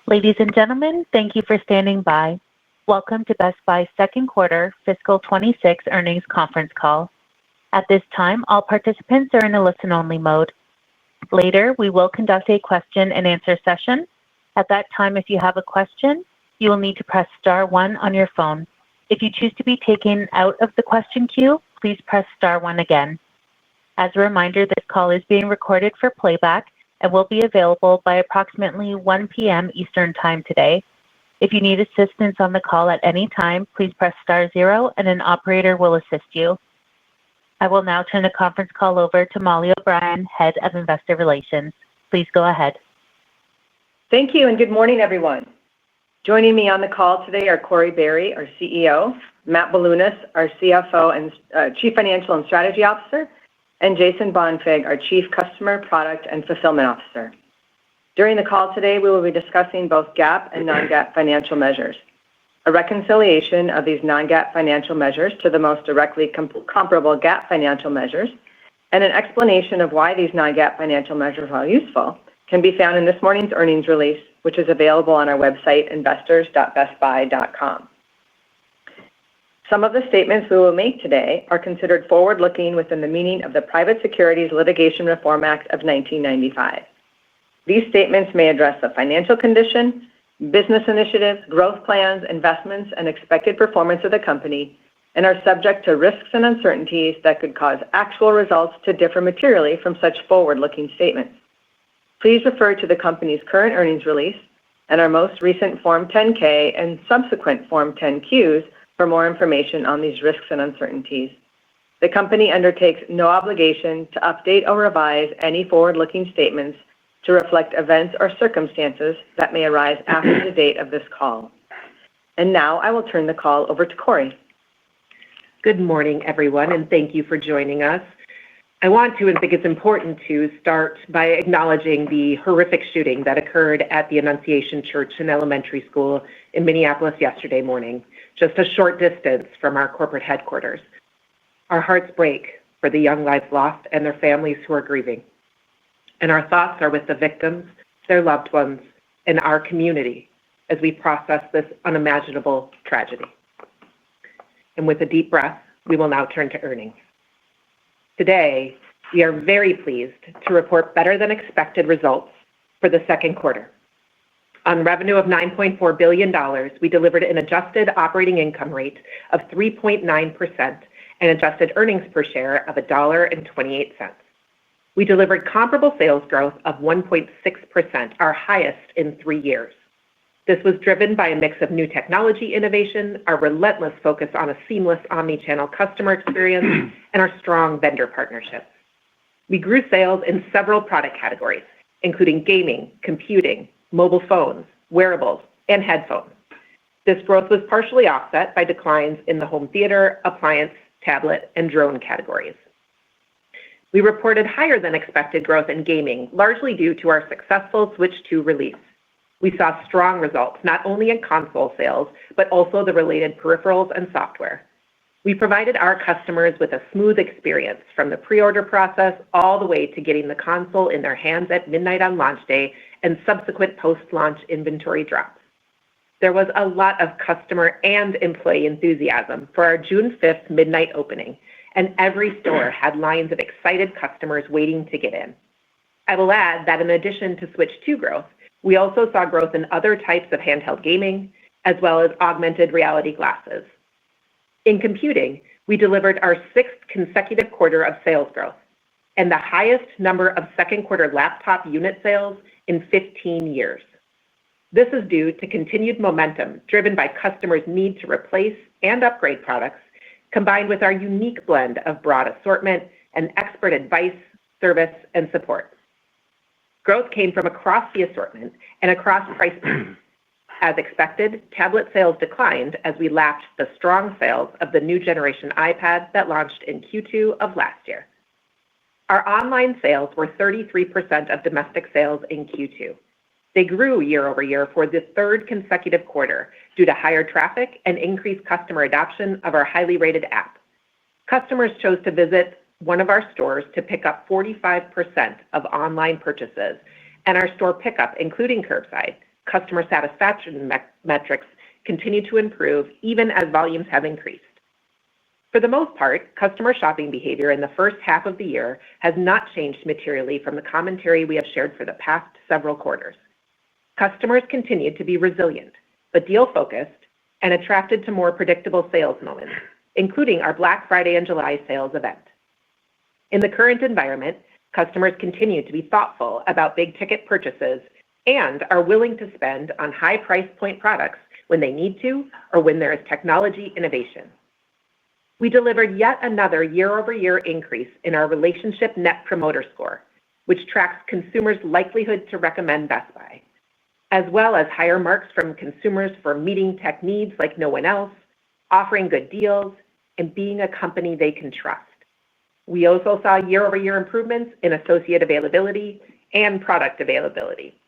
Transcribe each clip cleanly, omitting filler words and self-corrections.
Ladies and gentlemen, thank you for standing by. Welcome to Best Buy's second quarter fiscal 26 earnings conference call. At this time, all participants are in a listen-only mode. Later, we will conduct a question-and-answer session. At that time, if you have a question, you will need to press star 1 on your phone. If you choose to be taken out of the question queue, please press star 1 again. As a reminder, this call is being recorded for playback and will be available by approximately 1 p.m. Eastern Time today. If you need assistance on the call at any time, please press star 0 and an operator will assist you. I will now turn the conference call over to Molly O'Brien, Head of Investor Relations. Please go ahead. Thank you and good morning, everyone. Joining me on the call today are Corie Barry, our CEO, Matt Bilunas, our CFO and Chief Financial and Strategy Officer, and Jason Bonfig, our Chief Customer, Product, and Fulfillment Officer. During the call today, we will be discussing both GAAP and non-GAAP financial measures. A reconciliation of these non-GAAP financial measures to the most directly comparable GAAP financial measures and an explanation of why these non-GAAP financial measures are useful can be found in this morning's earnings release, which is available on our website, investors.bestbuy.com. Some of the statements we will make today are considered forward-looking within the meaning of the Private Securities Litigation Reform Act of 1995. These statements may address the financial condition, business initiatives, growth plans, investments, and expected performance of the company, and are subject to risks and uncertainties that could cause actual results to differ materially from such forward-looking statements. Please refer to the company's current earnings release and our most recent Form 10-K and subsequent Form 10-Qs for more information on these risks and uncertainties. The company undertakes no obligation to update or revise any forward-looking statements to reflect events or circumstances that may arise after the date of this call. And now I will turn the call over to Corie. Good morning, everyone, and thank you for joining us. I want to and think it's important to start by acknowledging the horrific shooting that occurred at the Annunciation Church and Elementary School in Minneapolis yesterday morning, just a short distance from our corporate headquarters. Our hearts break for the young lives lost and their families who are grieving. And our thoughts are with the victims, their loved ones, and our community as we process this unimaginable tragedy. And with a deep breath, we will now turn to earnings. Today, we are very pleased to report better than expected results for the second quarter. On revenue of $9.4 billion, we delivered an adjusted operating income rate of 3.9% and adjusted earnings per share of $1.28. We delivered comparable sales growth of 1.6%, our highest in 3 years. This was driven by a mix of new technology innovation, our relentless focus on a seamless omnichannel customer experience, and our strong vendor partnerships. We grew sales in several product categories, including gaming, computing, mobile phones, wearables, and headphones. This growth was partially offset by declines in the home theater, appliance, tablet, and drone categories. We reported higher than expected growth in gaming, largely due to our successful Switch 2 release. We saw strong results not only in console sales, but also the related peripherals and software. We provided our customers with a smooth experience from the pre-order process all the way to getting the console in their hands at midnight on launch day and subsequent post-launch inventory drops. There was a lot of customer and employee enthusiasm for our June 5th midnight opening, and every store had lines of excited customers waiting to get in. I will add that in addition to Switch 2 growth, we also saw growth in other types of handheld gaming, as well as augmented reality glasses. In computing, we delivered our 6th consecutive quarter of sales growth and the highest number of second quarter laptop unit sales in 15 years. This is due to continued momentum driven by customers' need to replace and upgrade products, combined with our unique blend of broad assortment and expert advice, service, and support. Growth came from across the assortment and across price points. As expected, tablet sales declined as we lapped the strong sales of the new generation iPad that launched in Q2 of last year. Our online sales were 33% of domestic sales in Q2. They grew year over year for the 3rd consecutive quarter due to higher traffic and increased customer adoption of our highly rated app. Customers chose to visit one of our stores to pick up 45% of online purchases, and our store pickup, including curbside, customer satisfaction metrics continue to improve even as volumes have increased. For the most part, customer shopping behavior in the first half of the year has not changed materially from the commentary we have shared for the past several quarters. Customers continue to be resilient, but deal-focused and attracted to more predictable sales moments, including our Black Friday and July sales event. In the current environment, customers continue to be thoughtful about big-ticket purchases and are willing to spend on high price point products when they need to or when there is technology innovation. We delivered yet another year-over-year increase in our relationship Net Promoter Score, which tracks consumers' likelihood to recommend Best Buy, as well as higher marks from consumers for meeting tech needs like no one else, offering good deals, and being a company they can trust. We also saw year-over-year improvements in associate availability and product availability.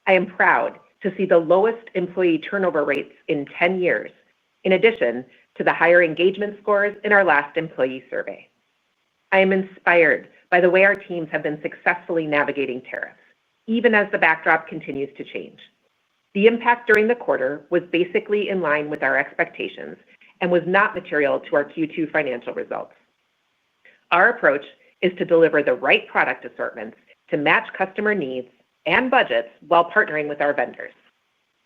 I am proud to see the lowest employee turnover rates in 10 years, in addition to the higher engagement scores in our last employee survey. I am inspired by the way our teams have been successfully navigating tariffs, even as the backdrop continues to change. The impact during the quarter was basically in line with our expectations and was not material to our Q2 financial results. Our approach is to deliver the right product assortments to match customer needs and budgets while partnering with our vendors.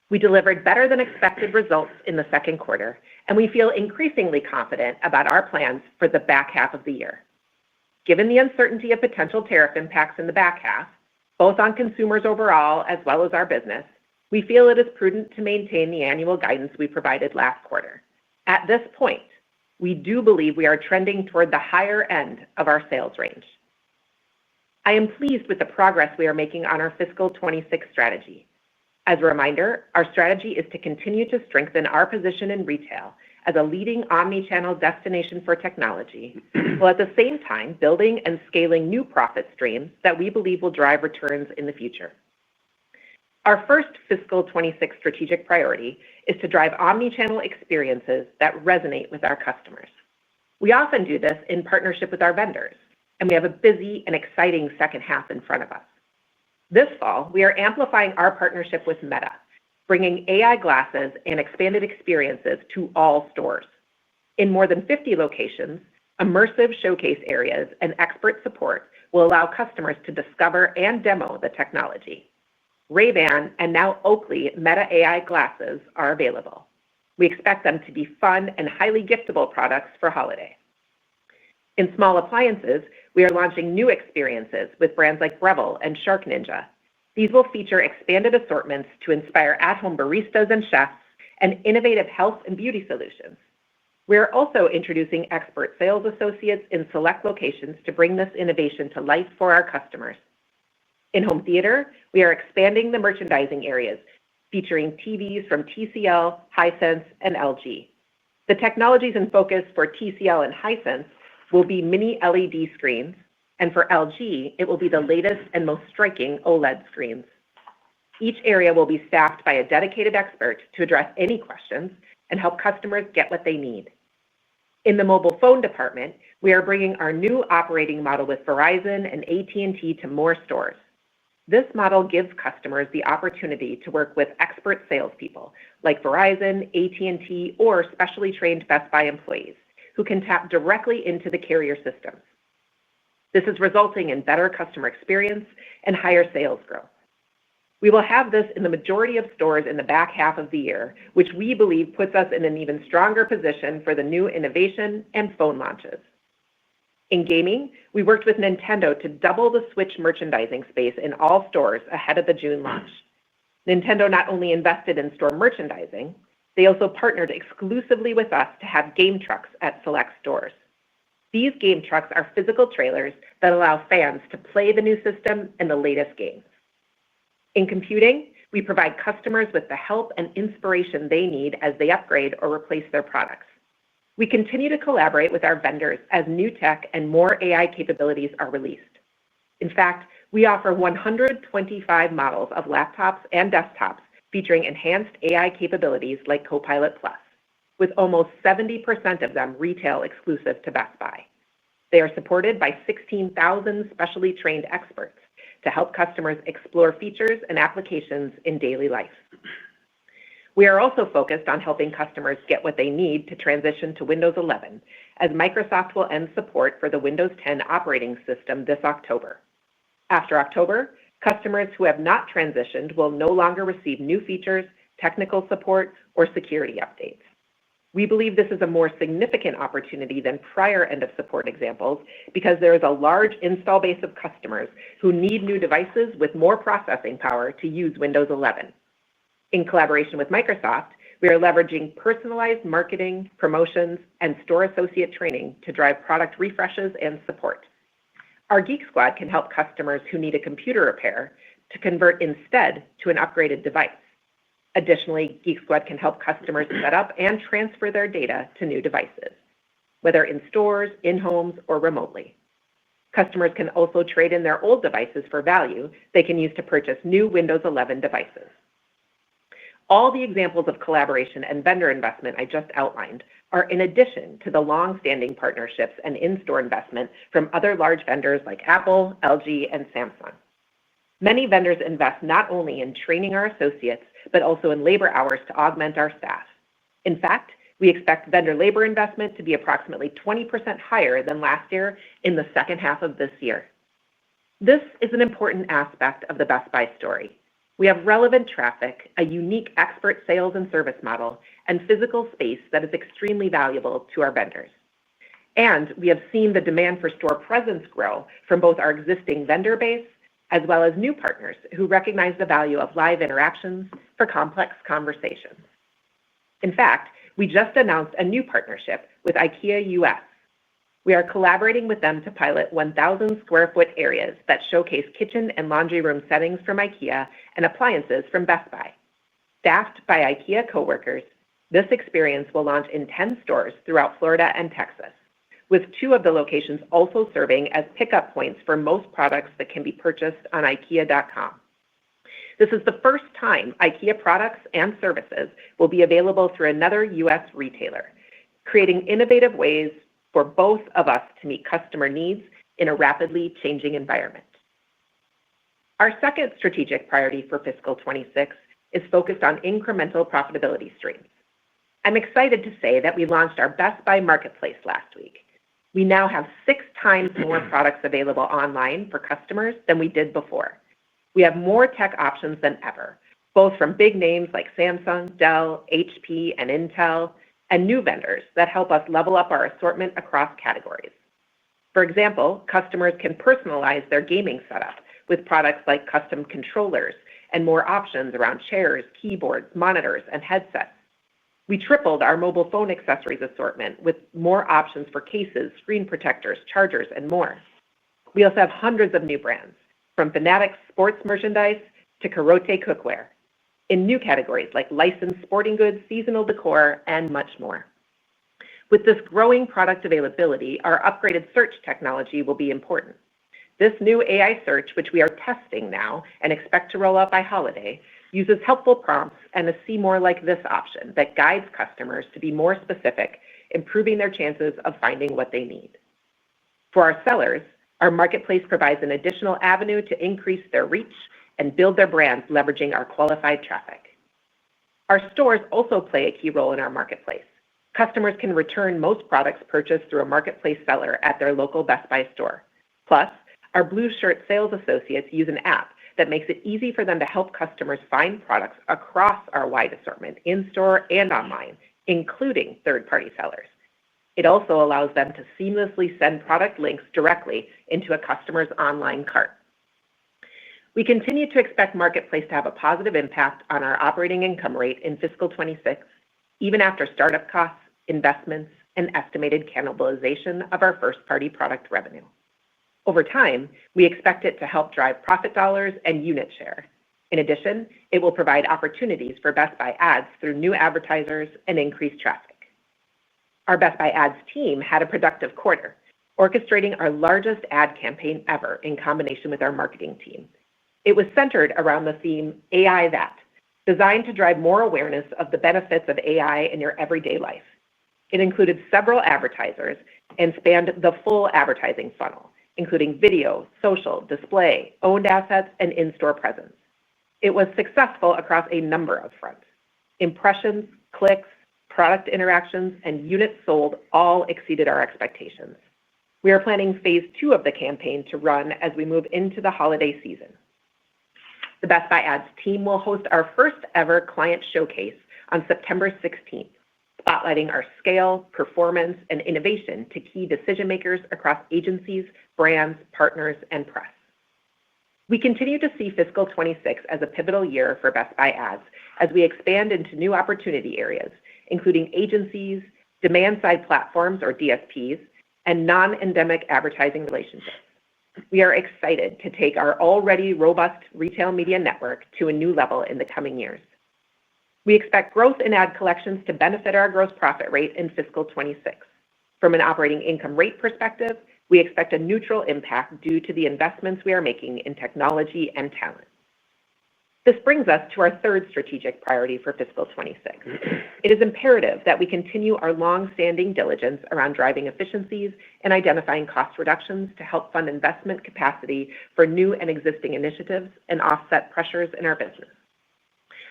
We delivered better than expected results in the second quarter, and we feel increasingly confident about our plans for the back half of the year. Given the uncertainty of potential tariff impacts in the back half, both on consumers overall as well as our business, we feel it is prudent to maintain the annual guidance we provided last quarter. At this point, we do believe we are trending toward the higher end of our sales range. I am pleased with the progress we are making on our fiscal 26 strategy. As a reminder, our strategy is to continue to strengthen our position in retail as a leading omni-channel destination for technology, while at the same time building and scaling new profit streams that we believe will drive returns in the future. Our first fiscal 26 strategic priority is to drive omni-channel experiences that resonate with our customers. We often do this in partnership with our vendors, and we have a busy and exciting second half in front of us. This fall, we are amplifying our partnership with Meta, bringing AI glasses and expanded experiences to all stores. In more than 50 locations, immersive showcase areas and expert support will allow customers to discover and demo the technology. Ray-Ban and now Oakley Meta AI glasses are available. We expect them to be fun and highly giftable products for holiday. In small appliances, we are launching new experiences with brands like Breville and Shark Ninja. These will feature expanded assortments to inspire at-home baristas and chefs and innovative health and beauty solutions. We are also introducing expert sales associates in select locations to bring this innovation to life for our customers. In home theater, we are expanding the merchandising areas, featuring TVs from TCL, Hisense, and LG. The technologies in focus for TCL and Hisense will be mini LED screens, and for LG, it will be the latest and most striking OLED screens. Each area will be staffed by a dedicated expert to address any questions and help customers get what they need. In the mobile phone department, we are bringing our new operating model with Verizon and AT&T to more stores. This model gives customers the opportunity to work with expert salespeople like Verizon, AT&T, or specially trained Best Buy employees who can tap directly into the carrier systems. This is resulting in better customer experience and higher sales growth. We will have this in the majority of stores in the back half of the year, which we believe puts us in an even stronger position for the new innovation and phone launches. In gaming, we worked with Nintendo to double the Switch merchandising space in all stores ahead of the June launch. Nintendo not only invested in store merchandising, they also partnered exclusively with us to have game trucks at select stores. These game trucks are physical trailers that allow fans to play the new system and the latest games. In computing, we provide customers with the help and inspiration they need as they upgrade or replace their products. We continue to collaborate with our vendors as new tech and more AI capabilities are released. In fact, we offer 125 models of laptops and desktops featuring enhanced AI capabilities like Copilot Plus, with almost 70% of them retail exclusive to Best Buy. They are supported by 16,000 specially trained experts to help customers explore features and applications in daily life. We are also focused on helping customers get what they need to transition to Windows 11, as Microsoft will end support for the Windows 10 operating system this October. After October, customers who have not transitioned will no longer receive new features, technical support, or security updates. We believe this is a more significant opportunity than prior end-of-support examples because there is a large install base of customers who need new devices with more processing power to use Windows 11. In collaboration with Microsoft, we are leveraging personalized marketing, promotions, and store associate training to drive product refreshes and support. Our Geek Squad can help customers who need a computer repair to convert instead to an upgraded device. Additionally, Geek Squad can help customers set up and transfer their data to new devices, whether in stores, in homes, or remotely. Customers can also trade in their old devices for value they can use to purchase new Windows 11 devices. All the examples of collaboration and vendor investment I just outlined are in addition to the long-standing partnerships and in-store investment from other large vendors like Apple, LG, and Samsung. Many vendors invest not only in training our associates, but also in labor hours to augment our staff. In fact, we expect vendor labor investment to be approximately 20% higher than last year in the second half of this year. This is an important aspect of the Best Buy story. We have relevant traffic, a unique expert sales and service model, and physical space that is extremely valuable to our vendors. And we have seen the demand for store presence grow from both our existing vendor base as well as new partners who recognize the value of live interactions for complex conversations. In fact, we just announced a new partnership with IKEA US. We are collaborating with them to pilot 1,000 square foot areas that showcase kitchen and laundry room settings from IKEA and appliances from Best Buy. Staffed by IKEA coworkers, this experience will launch in 10 stores throughout Florida and Texas, with 2 of the locations also serving as pickup points for most products that can be purchased on IKEA.com. This is the first time IKEA products and services will be available through another U.S. retailer, creating innovative ways for both of us to meet customer needs in a rapidly changing environment. Our second strategic priority for fiscal 26 is focused on incremental profitability streams. I'm excited to say that we launched our Best Buy Marketplace last week. We now have 6 times more products available online for customers than we did before. We have more tech options than ever, both from big names like Samsung, Dell, HP, and Intel, and new vendors that help us level up our assortment across categories. For example, customers can personalize their gaming setup with products like custom controllers and more options around chairs, keyboards, monitors, and headsets. We tripled our mobile phone accessories assortment with more options for cases, screen protectors, chargers, and more. We also have hundreds of new brands, from Fanatics sports merchandise to Karote cookware, in new categories like licensed sporting goods, seasonal decor, and much more. With this growing product availability, our upgraded search technology will be important. This new AI search, which we are testing now and expect to roll out by holiday, uses helpful prompts and a See More Like This option that guides customers to be more specific, improving their chances of finding what they need. For our sellers, our marketplace provides an additional avenue to increase their reach and build their brands leveraging our qualified traffic. Our stores also play a key role in our marketplace. Customers can return most products purchased through a marketplace seller at their local Best Buy store. Plus, our Blue Shirt sales associates use an app that makes it easy for them to help customers find products across our wide assortment in-store and online, including third-party sellers. It also allows them to seamlessly send product links directly into a customer's online cart. We continue to expect Marketplace to have a positive impact on our operating income rate in fiscal 26, even after startup costs, investments, and estimated cannibalization of our first-party product revenue. Over time, we expect it to help drive profit dollars and unit share. In addition, it will provide opportunities for Best Buy Ads through new advertisers and increased traffic. Our Best Buy Ads team had a productive quarter, orchestrating our largest ad campaign ever in combination with our marketing team. It was centered around the theme AI That, designed to drive more awareness of the benefits of AI in your everyday life. It included several advertisers and spanned the full advertising funnel, including video, social, display, owned assets, and in-store presence. It was successful across a number of fronts. Impressions, clicks, product interactions, and units sold all exceeded our expectations. We are planning phase 2 of the campaign to run as we move into the holiday season. The Best Buy Ads team will host our first ever client showcase on September 16th, spotlighting our scale, performance, and innovation to key decision makers across agencies, brands, partners, and press. We continue to see fiscal 26 as a pivotal year for Best Buy Ads as we expand into new opportunity areas, including agencies, demand-side platforms or DSPs, and non-endemic advertising relationships. We are excited to take our already robust retail media network to a new level in the coming years. We expect growth in ad collections to benefit our gross profit rate in fiscal 26. From an operating income rate perspective, we expect a neutral impact due to the investments we are making in technology and talent. This brings us to our third strategic priority for fiscal 26. It is imperative that we continue our long-standing diligence around driving efficiencies and identifying cost reductions to help fund investment capacity for new and existing initiatives and offset pressures in our business.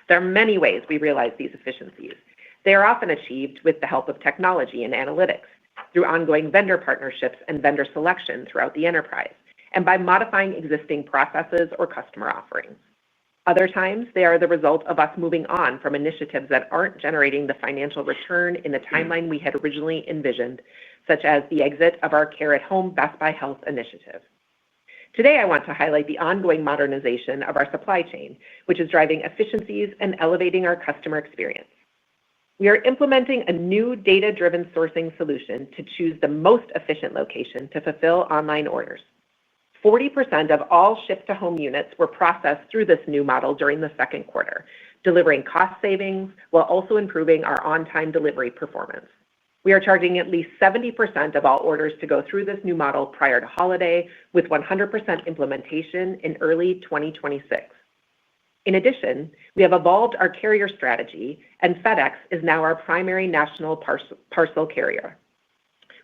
There are many ways we realize these efficiencies. They are often achieved with the help of technology and analytics, through ongoing vendor partnerships and vendor selection throughout the enterprise, and by modifying existing processes or customer offerings. Other times, they are the result of us moving on from initiatives that aren't generating the financial return in the timeline we had originally envisioned, such as the exit of our Care at Home Best Buy Health initiative. Today, I want to highlight the ongoing modernization of our supply chain, which is driving efficiencies and elevating our customer experience. We are implementing a new data-driven sourcing solution to choose the most efficient location to fulfill online orders. 40% of all ship-to-home units were processed through this new model during the second quarter, delivering cost savings while also improving our on-time delivery performance. We are charging at least 70% of all orders to go through this new model prior to holiday, with 100% implementation in early 2026. In addition, we have evolved our carrier strategy, and FedEx is now our primary national parcel carrier.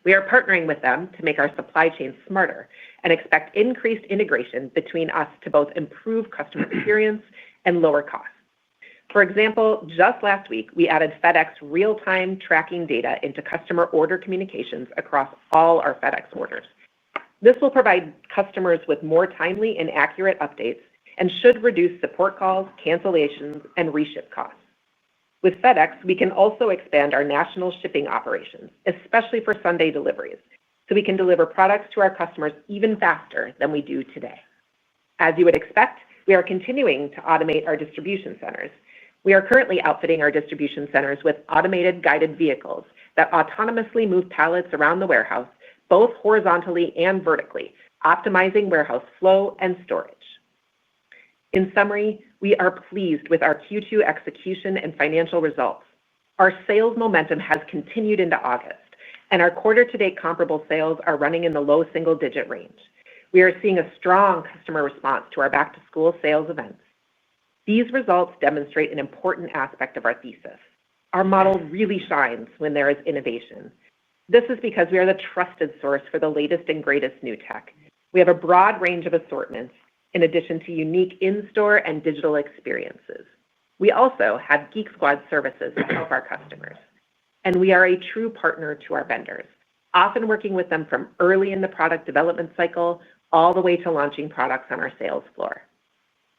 We are partnering with them to make our supply chain smarter and expect increased integration between us to both improve customer experience and lower costs. For example, just last week, we added FedEx real-time tracking data into customer order communications across all our FedEx orders. This will provide customers with more timely and accurate updates and should reduce support calls, cancellations, and reship costs. With FedEx, we can also expand our national shipping operations, especially for Sunday deliveries, so we can deliver products to our customers even faster than we do today. As you would expect, we are continuing to automate our distribution centers. We are currently outfitting our distribution centers with automated guided vehicles that autonomously move pallets around the warehouse, both horizontally and vertically, optimizing warehouse flow and storage. In summary, we are pleased with our Q2 execution and financial results. Our sales momentum has continued into August, and our quarter-to-date comparable sales are running in the low single-digit range. We are seeing a strong customer response to our back-to-school sales events. These results demonstrate an important aspect of our thesis. Our model really shines when there is innovation. This is because we are the trusted source for the latest and greatest new tech. We have a broad range of assortments, in addition to unique in-store and digital experiences. We also have Geek Squad services to help our customers. And we are a true partner to our vendors, often working with them from early in the product development cycle all the way to launching products on our sales floor.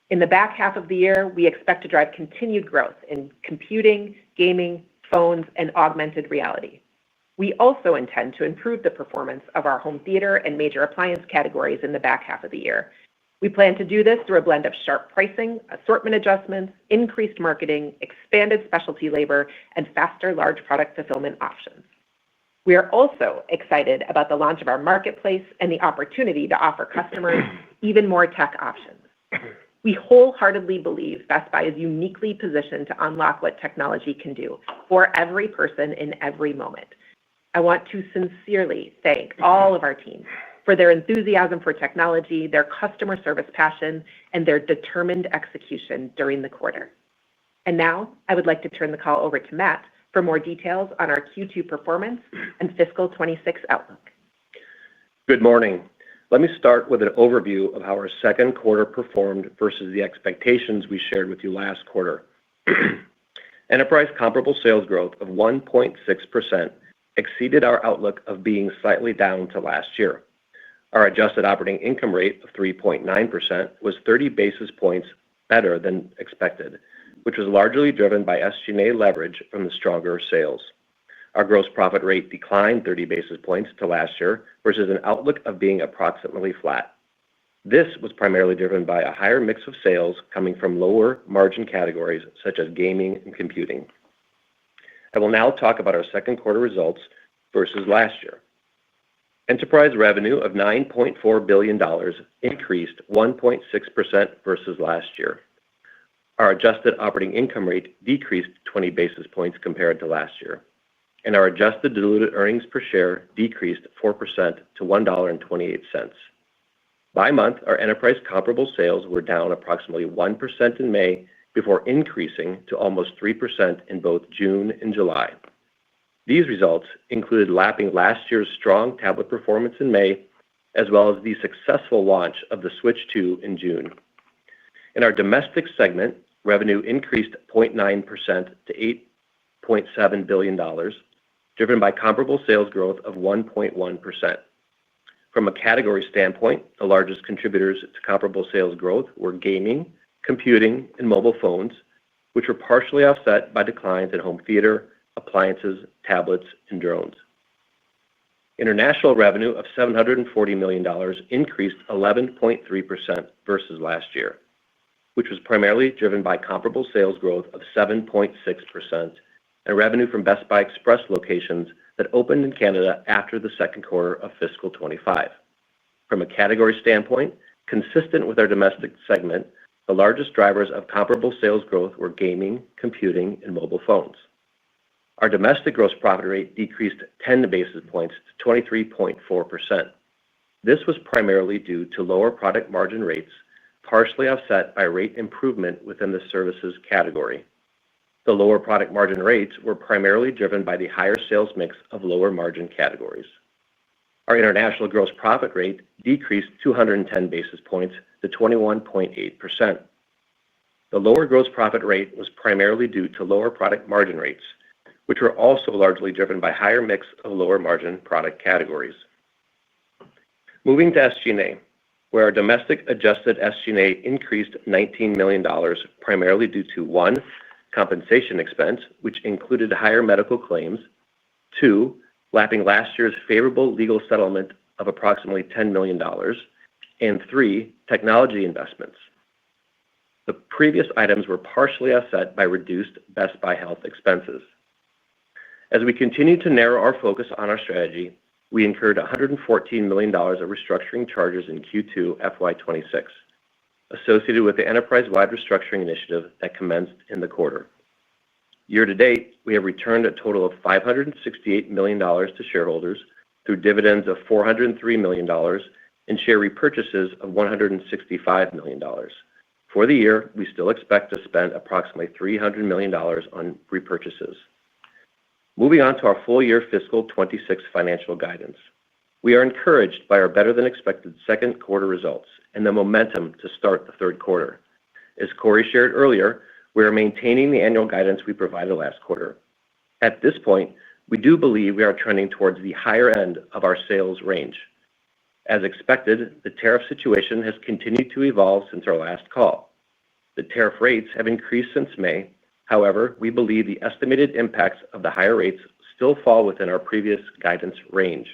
In the back half of the year, we expect to drive continued growth in computing, gaming, phones, and augmented reality. We also intend to improve the performance of our home theater and major appliance categories in the back half of the year. We plan to do this through a blend of sharp pricing, assortment adjustments, increased marketing, expanded specialty labor, and faster large product fulfillment options. We are also excited about the launch of our marketplace and the opportunity to offer customers even more tech options. We wholeheartedly believe Best Buy is uniquely positioned to unlock what technology can do for every person in every moment. I want to sincerely thank all of our teams for their enthusiasm for technology, their customer service passion, and their determined execution during the quarter. And now, I would like to turn the call over to Matt for more details on our Q2 performance and fiscal 26 outlook. Good morning. Let me start with an overview of how our second quarter performed versus the expectations we shared with you last quarter. Enterprise comparable sales growth of 1.6% exceeded our outlook of being slightly down to last year. Our adjusted operating income rate of 3.9% was 30 basis points better than expected, which was largely driven by SG&A leverage from the stronger sales. Our gross profit rate declined 30 basis points to last year versus an outlook of being approximately flat. This was primarily driven by a higher mix of sales coming from lower margin categories such as gaming and computing. I will now talk about our second quarter results versus last year. Enterprise revenue of $9.4 billion increased 1.6% versus last year. Our adjusted operating income rate decreased 20 basis points compared to last year, and our adjusted diluted earnings per share decreased 4% to $1.28. By month, our enterprise comparable sales were down approximately 1% in May before increasing to almost 3% in both June and July. These results included lapping last year's strong tablet performance in May, as well as the successful launch of the Switch 2 in June. In our domestic segment, revenue increased 0.9% to $8.7 billion, driven by comparable sales growth of 1.1%. From a category standpoint, the largest contributors to comparable sales growth were gaming, computing, and mobile phones, which were partially offset by declines in home theater, appliances, tablets, and drones. International revenue of $740 million increased 11.3% versus last year, which was primarily driven by comparable sales growth of 7.6% and revenue from Best Buy Express locations that opened in Canada after the second quarter of fiscal 2025. From a category standpoint, consistent with our domestic segment, the largest drivers of comparable sales growth were gaming, computing, and mobile phones. Our domestic gross profit rate decreased 10 basis points to 23.4%. This was primarily due to lower product margin rates, partially offset by rate improvement within the services category. The lower product margin rates were primarily driven by the higher sales mix of lower margin categories. Our international gross profit rate decreased 210 basis points to 21.8%. The lower gross profit rate was primarily due to lower product margin rates, which were also largely driven by higher mix of lower margin product categories. Moving to SG&A, where our domestic adjusted SG&A increased $19 million, primarily due to 1, compensation expense, which included higher medical claims, 2, lapping last year's favorable legal settlement of approximately $10 million, and 3, technology investments. The previous items were partially offset by reduced Best Buy Health expenses. As we continue to narrow our focus on our strategy, we incurred $114 million of restructuring charges in Q2 FY26, associated with the enterprise-wide restructuring initiative that commenced in the quarter. Year to date, we have returned a total of $568 million to shareholders through dividends of $403 million and share repurchases of $165 million. For the year, we still expect to spend approximately $300 million on repurchases. Moving on to our full year fiscal 26 financial guidance. We are encouraged by our better-than-expected second quarter results and the momentum to start the third quarter. As Corie shared earlier, we are maintaining the annual guidance we provided last quarter. At this point, we do believe we are trending towards the higher end of our sales range. As expected, the tariff situation has continued to evolve since our last call. The tariff rates have increased since May. However, we believe the estimated impacts of the higher rates still fall within our previous guidance range.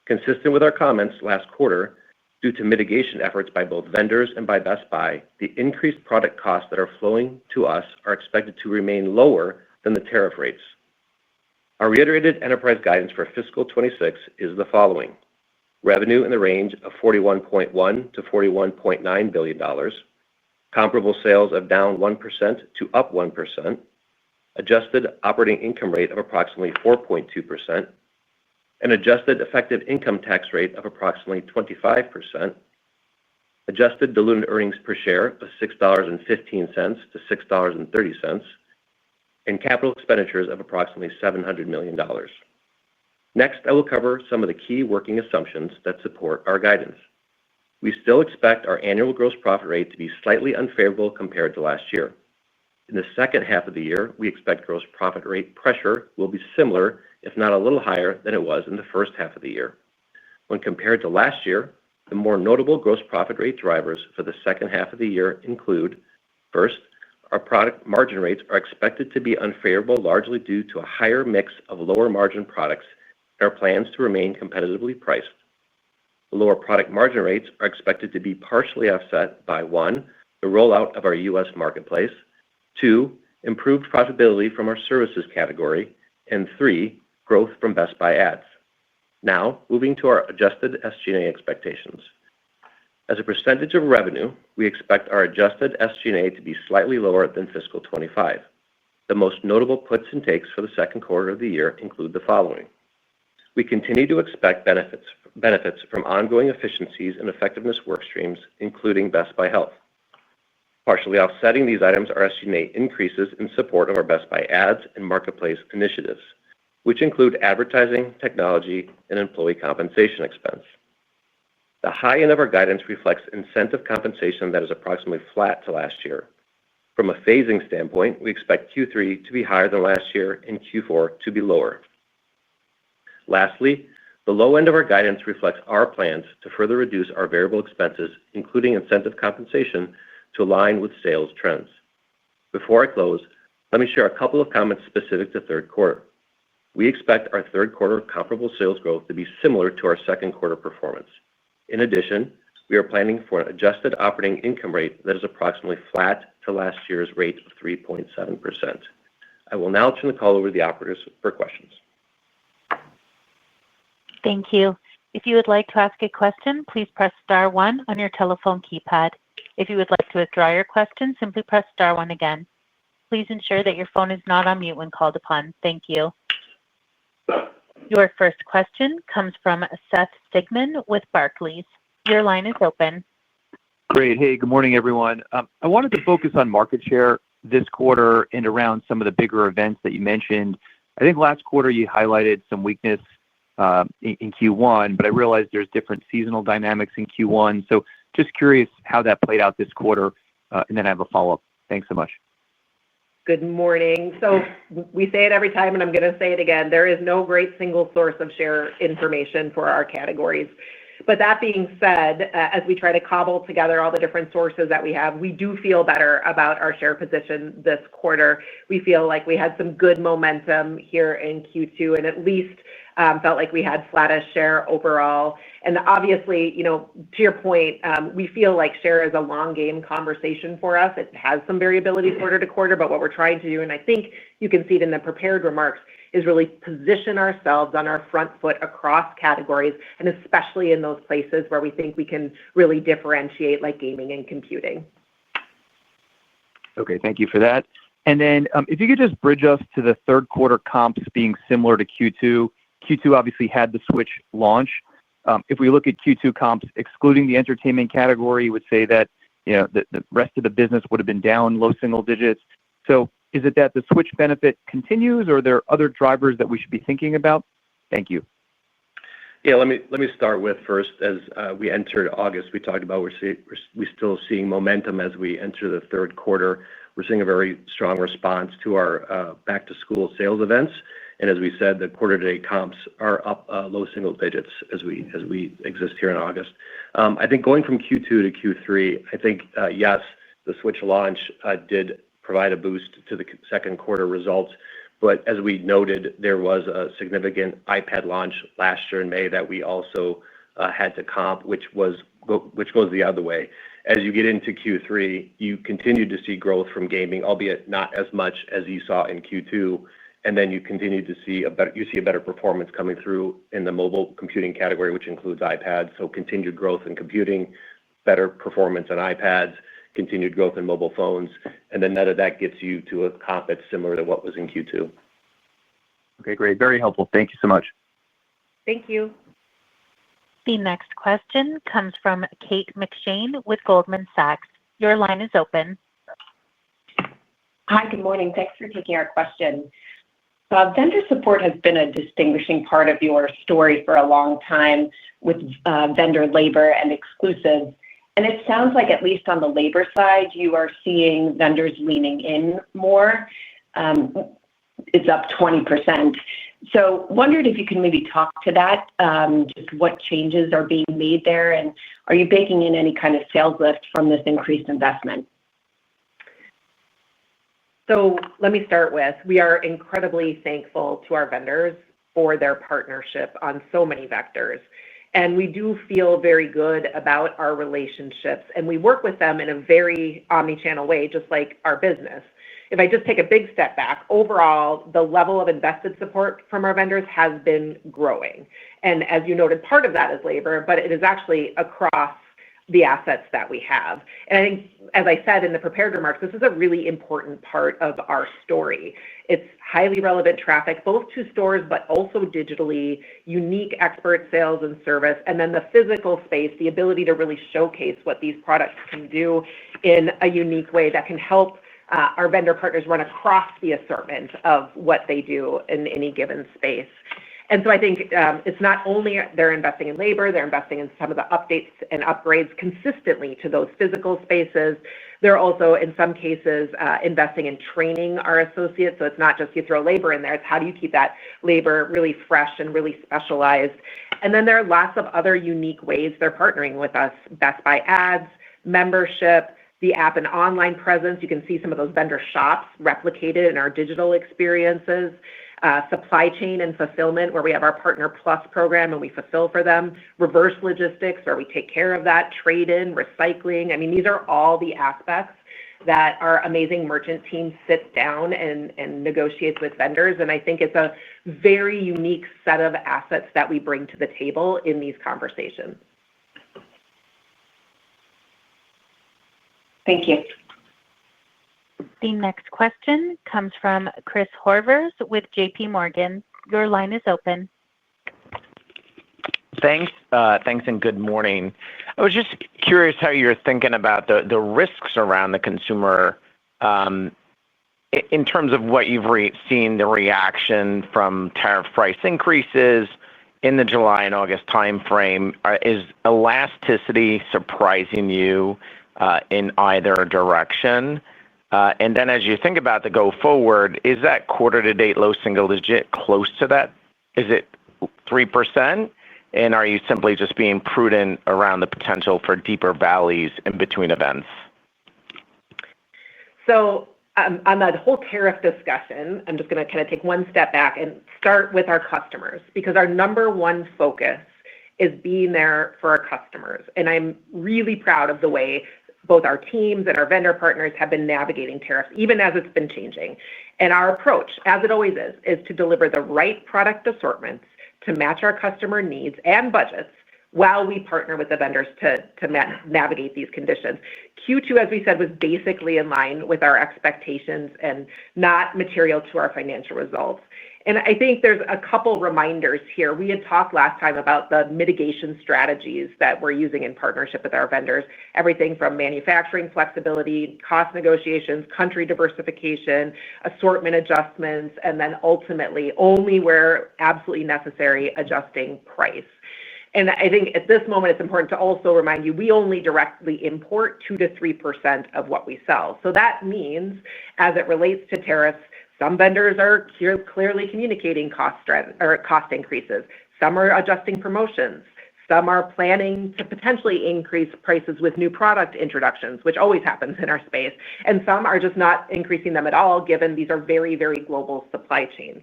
Consistent with our comments last quarter, due to mitigation efforts by both vendors and by Best Buy, the increased product costs that are flowing to us are expected to remain lower than the tariff rates. Our reiterated enterprise guidance for fiscal 26 is the following: revenue in the range of $41.1 to $41.9 billion, comparable sales of down 1% to up 1%, adjusted operating income rate of approximately 4.2%, an adjusted effective income tax rate of approximately 25%, adjusted diluted earnings per share of $6.15 to $6.30, and capital expenditures of approximately $700 million. Next, I will cover some of the key working assumptions that support our guidance. We still expect our annual gross profit rate to be slightly unfavorable compared to last year. In the second half of the year, we expect gross profit rate pressure will be similar, if not a little higher, than it was in the first half of the year. When compared to last year, the more notable gross profit rate drivers for the second half of the year include: first, our product margin rates are expected to be unfavorable largely due to a higher mix of lower margin products and our plans to remain competitively priced. The lower product margin rates are expected to be partially offset by: one, the rollout of our U.S. marketplace; two, improved profitability from our services category; and three, growth from Best Buy Ads. Now, moving to our adjusted SG&A expectations. As a percentage of revenue, we expect our adjusted SG&A to be slightly lower than fiscal 2025. The most notable puts and takes for the second quarter of the year include the following. We continue to expect benefits from ongoing efficiencies and effectiveness work streams, including Best Buy Health. Partially offsetting these items are SG&A increases in support of our Best Buy Ads and marketplace initiatives, which include advertising, technology, and employee compensation expense. The high end of our guidance reflects incentive compensation that is approximately flat to last year. From a phasing standpoint, we expect Q3 to be higher than last year and Q4 to be lower. Lastly, the low end of our guidance reflects our plans to further reduce our variable expenses, including incentive compensation, to align with sales trends. Before I close, let me share a couple of comments specific to third quarter. We expect our third quarter comparable sales growth to be similar to our second quarter performance. In addition, we are planning for an adjusted operating income rate that is approximately flat to last year's rate of 3.7%. I will now turn the call over to the operators for questions. Thank you. If you would like to ask a question, please press star one on your telephone keypad. If you would like to withdraw your question, simply press star one again. Please ensure that your phone is not on mute when called upon. Thank you. Your first question comes from Seth Sigman with Barclays. Your line is open. Great. Hey, good morning, everyone. I wanted to focus on market share this quarter and around some of the bigger events that you mentioned. I think last quarter you highlighted some weakness in Q1, but I realized there's different seasonal dynamics in Q1. So just curious how that played out this quarter, and then I have a follow-up. Thanks so much. Good morning. So we say it every time, and I'm going to say it again. There is no great single source of share information for our categories. But that being said, as we try to cobble together all the different sources that we have, we do feel better about our share position this quarter. We feel like we had some good momentum here in Q2 and at least felt like we had flattish share overall. And obviously, to your point, we feel like share is a long game conversation for us. It has some variability quarter to quarter, but what we're trying to do, and I think you can see it in the prepared remarks, is really position ourselves on our front foot across categories, and especially in those places where we think we can really differentiate, like gaming and computing. Okay, thank you for that. And then if you could just bridge us to the third quarter comps being similar to Q2. Q2 obviously had the Switch launch. If we look at Q2 comps, excluding the entertainment category, you would say that the rest of the business would have been down low single digits. So is it that the Switch benefit continues, or are there other drivers that we should be thinking about? Thank you. Yeah, let me start with first. As we entered August, we talked about we're still seeing momentum as we enter the third quarter. We're seeing a very strong response to our back-to-school sales events. And as we said, the quarter-to-date comps are up low single digits as we exist here in August. I think going from Q2 to Q3, I think, yes, the Switch launch did provide a boost to the second quarter results. But as we noted, there was a significant iPad launch last year in May that we also had to comp, which goes the other way. As you get into Q3, you continue to see growth from gaming, albeit not as much as you saw in Q2. And then you continue to see a better performance coming through in the mobile computing category, which includes iPads. So continued growth in computing, better performance on iPads, continued growth in mobile phones. And then none of that gets you to a comp that's similar to what was in Q2. Okay, great. Very helpful. Thank you so much. Thank you. The next question comes from Kate McShane with Goldman Sachs. Your line is open. Hi, good morning. Thanks for taking our question. Vendor support has been a distinguishing part of your story for a long time with vendor labor and exclusives. And it sounds like, at least on the labor side, you are seeing vendors leaning in more. It's up 20%. So wondered if you can maybe talk to that, just what changes are being made there, and are you baking in any kind of sales lift from this increased investment? So let me start with, we are incredibly thankful to our vendors for their partnership on so many vectors. And we do feel very good about our relationships, and we work with them in a very omni-channel way, just like our business. If I just take a big step back, overall, the level of invested support from our vendors has been growing. And as you noted, part of that is labor, but it is actually across the assets that we have. And I think, as I said in the prepared remarks, this is a really important part of our story. It's highly relevant traffic, both to stores, but also digitally, unique expert sales and service, and then the physical space, the ability to really showcase what these products can do in a unique way that can help our vendor partners run across the assortment of what they do in any given space. And so I think it's not only they're investing in labor, they're investing in some of the updates and upgrades consistently to those physical spaces. They're also, in some cases, investing in training our associates. So it's not just you throw labor in there, it's how do you keep that labor really fresh and really specialized. And then there are lots of other unique ways they're partnering with us: Best Buy ads, membership, the app and online presence. You can see some of those vendor shops replicated in our digital experiences. Supply chain and fulfillment, where we have our Partner Plus program and we fulfill for them. Reverse logistics, where we take care of that. Trade-in, recycling. I mean, these are all the aspects that our amazing merchant team sits down and negotiates with vendors. And I think it's a very unique set of assets that we bring to the table in these conversations. Thank you. The next question comes from Chris Horvers with JP Morgan. Your line is open. Thanks and good morning. I was just curious how you're thinking about the risks around the consumer in terms of what you've seen, the reaction from tariff price increases in the July and August timeframe. Is elasticity surprising you in either direction? And then as you think about the go forward, is that quarter to date low single digit close to that? Is it 3%? And are you simply just being prudent around the potential for deeper valleys in between events? So on that whole tariff discussion, I'm just going to kind of take one step back and start with our customers, because our number one focus is being there for our customers. And I'm really proud of the way both our teams and our vendor partners have been navigating tariffs, even as it's been changing. And our approach, as it always is to deliver the right product assortments to match our customer needs and budgets while we partner with the vendors to navigate these conditions. Q2, as we said, was basically in line with our expectations and not material to our financial results. And I think there's a couple reminders here. We had talked last time about the mitigation strategies that we're using in partnership with our vendors, everything from manufacturing flexibility, cost negotiations, country diversification, assortment adjustments, and then ultimately, only where absolutely necessary, adjusting price. And I think at this moment, it's important to also remind you, we only directly import 2 to 3% of what we sell. So that means, as it relates to tariffs, some vendors are clearly communicating cost increases. Some are adjusting promotions. Some are planning to potentially increase prices with new product introductions, which always happens in our space. And some are just not increasing them at all, given these are very, very global supply chains.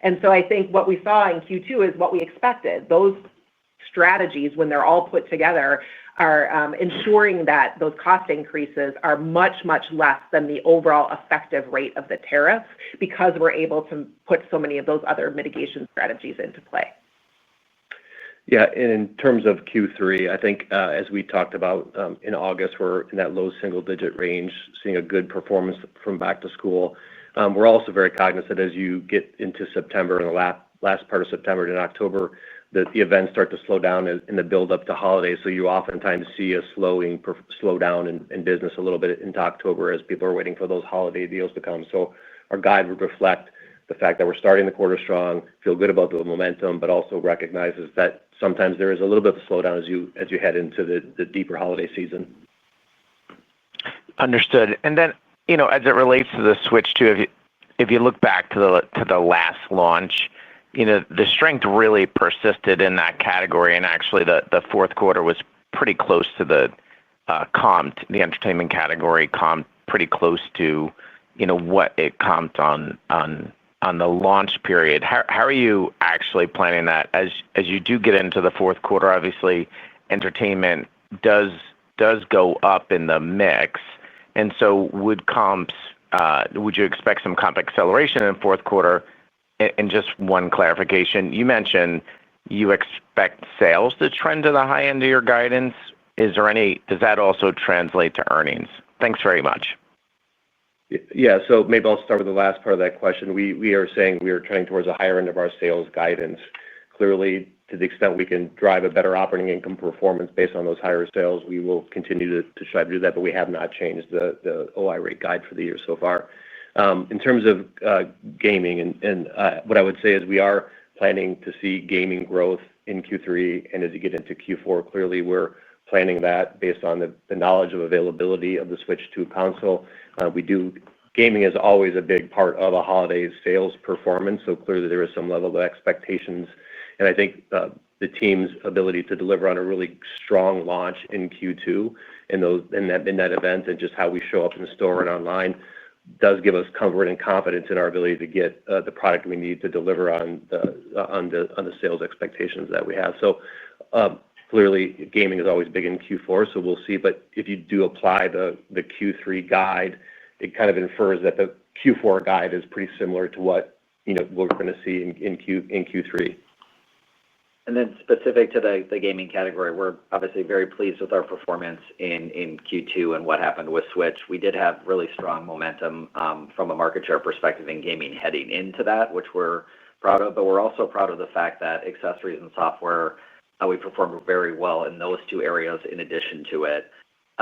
And so I think what we saw in Q2 is what we expected. Those strategies, when they're all put together, are ensuring that those cost increases are much, much less than the overall effective rate of the tariffs, because we're able to put so many of those other mitigation strategies into play. Yeah, and in terms of Q3, I think as we talked about in August, we're in that low single-digit range, seeing a good performance from back to school. We're also very cognizant as you get into September and the last part of September and October, that the events start to slow down in the build-up to holidays. So you oftentimes see a slowdown in business a little bit into October as people are waiting for those holiday deals to come. So our guide would reflect the fact that we're starting the quarter strong, feel good about the momentum, but also recognizes that sometimes there is a little bit of a slowdown as you head into the deeper holiday season. Understood. And then, as it relates to the Switch 2, if you look back to the last launch, the strength really persisted in that category, and actually the fourth quarter was pretty close to the entertainment category comped pretty close to what it comped on the launch period. How are you actually planning that as you do get into the fourth quarter? Obviously, entertainment does go up in the mix, and so would you expect some comp acceleration in the fourth quarter? And just one clarification, you mentioned you expect sales to trend to the high end of your guidance. Does that also translate to earnings? Thanks very much. Yeah, so maybe I'll start with the last part of that question. We are saying we are trending towards the higher end of our sales guidance. Clearly, to the extent we can drive a better operating income performance based on those higher sales, we will continue to strive to do that, but we have not changed the OI rate guide for the year so far. In terms of gaming, and what I would say is we are planning to see gaming growth in Q3, and as you get into Q4, clearly we're planning that based on the knowledge of availability of the Switch 2 console. Gaming is always a big part of a holiday sales performance, so clearly there is some level of expectations. And I think the team's ability to deliver on a really strong launch in Q2 in that event, and just how we show up in the store and online, does give us comfort and confidence in our ability to get the product we need to deliver on the sales expectations that we have. So clearly, gaming is always big in Q4, so we'll see. But if you do apply the Q3 guide, it kind of infers that the Q4 guide is pretty similar to what we're going to see in Q3. And then specific to the gaming category, we're obviously very pleased with our performance in Q2 and what happened with Switch. We did have really strong momentum from a market share perspective in gaming heading into that, which we're proud of. But we're also proud of the fact that accessories and software, we performed very well in those two areas in addition to it.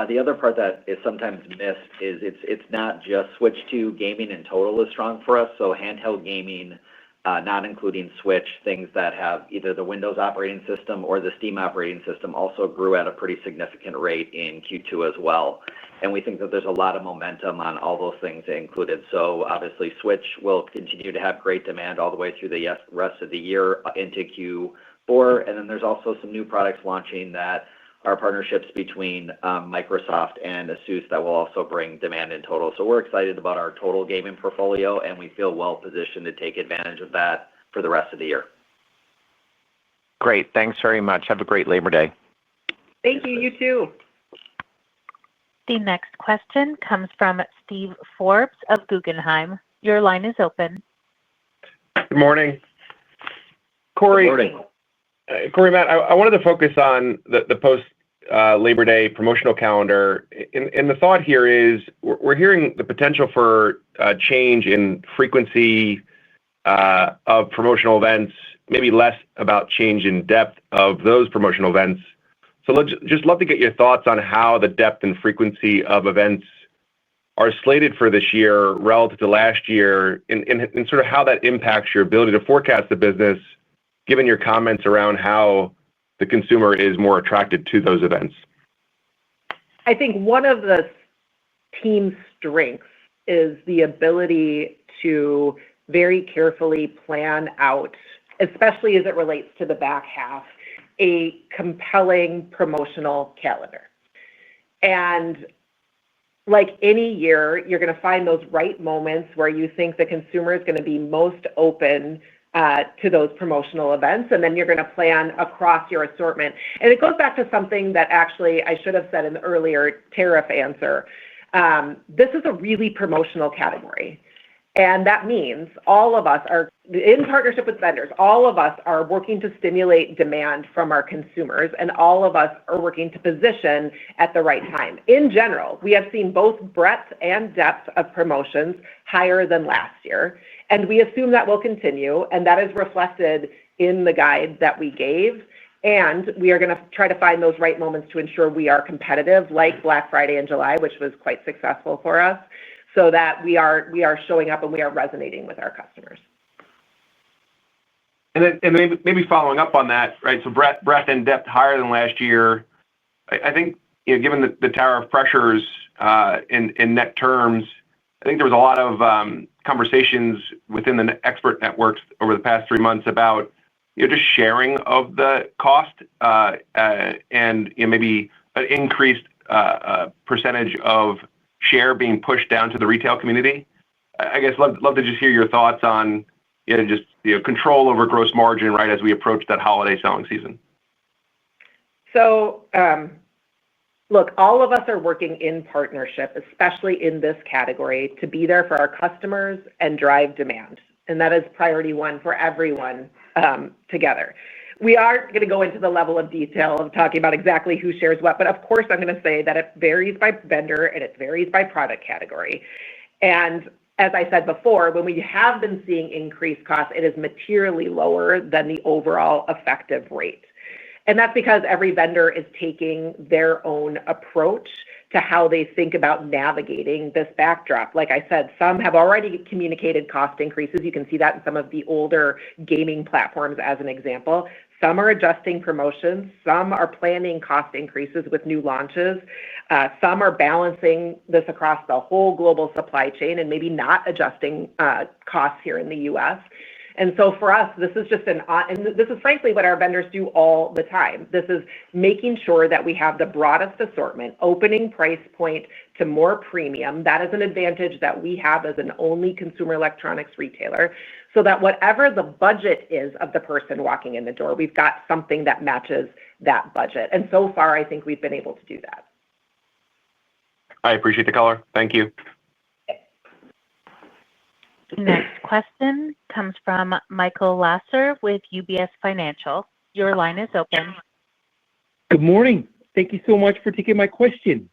The other part that is sometimes missed is it's not just Switch 2. Gaming in total is strong for us. So handheld gaming, not including Switch, things that have either the Windows operating system or the Steam operating system, also grew at a pretty significant rate in Q2 as well. And we think that there's a lot of momentum on all those things included. So obviously, Switch will continue to have great demand all the way through the rest of the year into Q4. And then there's also some new products launching that are partnerships between Microsoft and Asus that will also bring demand in total. So we're excited about our total gaming portfolio, and we feel well positioned to take advantage of that for the rest of the year. Great. Thanks very much. Have a great Labor Day. Thank you. You too. The next question comes from Steve Forbes of Guggenheim. Your line is open. Good morning. Corie. Good morning. Corie, Matt, I wanted to focus on the post-Labor Day promotional calendar. And the thought here is we're hearing the potential for a change in frequency of promotional events, maybe less about change in depth of those promotional events. So let's just love to get your thoughts on how the depth and frequency of events are slated for this year relative to last year, and sort of how that impacts your ability to forecast the business, given your comments around how the consumer is more attracted to those events. I think one of the team's strengths is the ability to very carefully plan out, especially as it relates to the back half, a compelling promotional calendar. And like any year, you're going to find those right moments where you think the consumer is going to be most open to those promotional events, and then you're going to plan across your assortment. And it goes back to something that actually I should have said in the earlier tariff answer. This is a really promotional category. And that means all of us are, in partnership with vendors, all of us are working to stimulate demand from our consumers, and all of us are working to position at the right time. In general, we have seen both breadth and depth of promotions higher than last year, and we assume that will continue, and that is reflected in the guide that we gave. And we are going to try to find those right moments to ensure we are competitive, like Black Friday in July, which was quite successful for us, so that we are showing up and we are resonating with our customers. And then maybe following up on that, right? So breadth and depth higher than last year. I think, given the tariff pressures in net terms, I think there was a lot of conversations within the expert networks over the past 3 months about just sharing of the cost and maybe an increased percentage of share being pushed down to the retail community. I guess love to just hear your thoughts on just control over gross margin, right, as we approach that holiday selling season. So, look, all of us are working in partnership, especially in this category, to be there for our customers and drive demand. And that is priority one for everyone together. We are going to go into the level of detail of talking about exactly who shares what, but of course I'm going to say that it varies by vendor and it varies by product category. And as I said before, when we have been seeing increased costs, it is materially lower than the overall effective rate. And that's because every vendor is taking their own approach to how they think about navigating this backdrop. Like I said, some have already communicated cost increases. You can see that in some of the older gaming platforms as an example. Some are adjusting promotions. Some are planning cost increases with new launches. Some are balancing this across the whole global supply chain and maybe not adjusting costs here in the U.S. And so for us, this is just and this is frankly what our vendors do all the time. This is making sure that we have the broadest assortment, opening price point to more premium. That is an advantage that we have as an only consumer electronics retailer, so that whatever the budget is of the person walking in the door, we've got something that matches that budget. And so far, I think we've been able to do that. I appreciate the color. Thank you. Next question comes from Michael Lasser with UBS Financial. Your line is open. Good morning. Thank you so much for taking my question.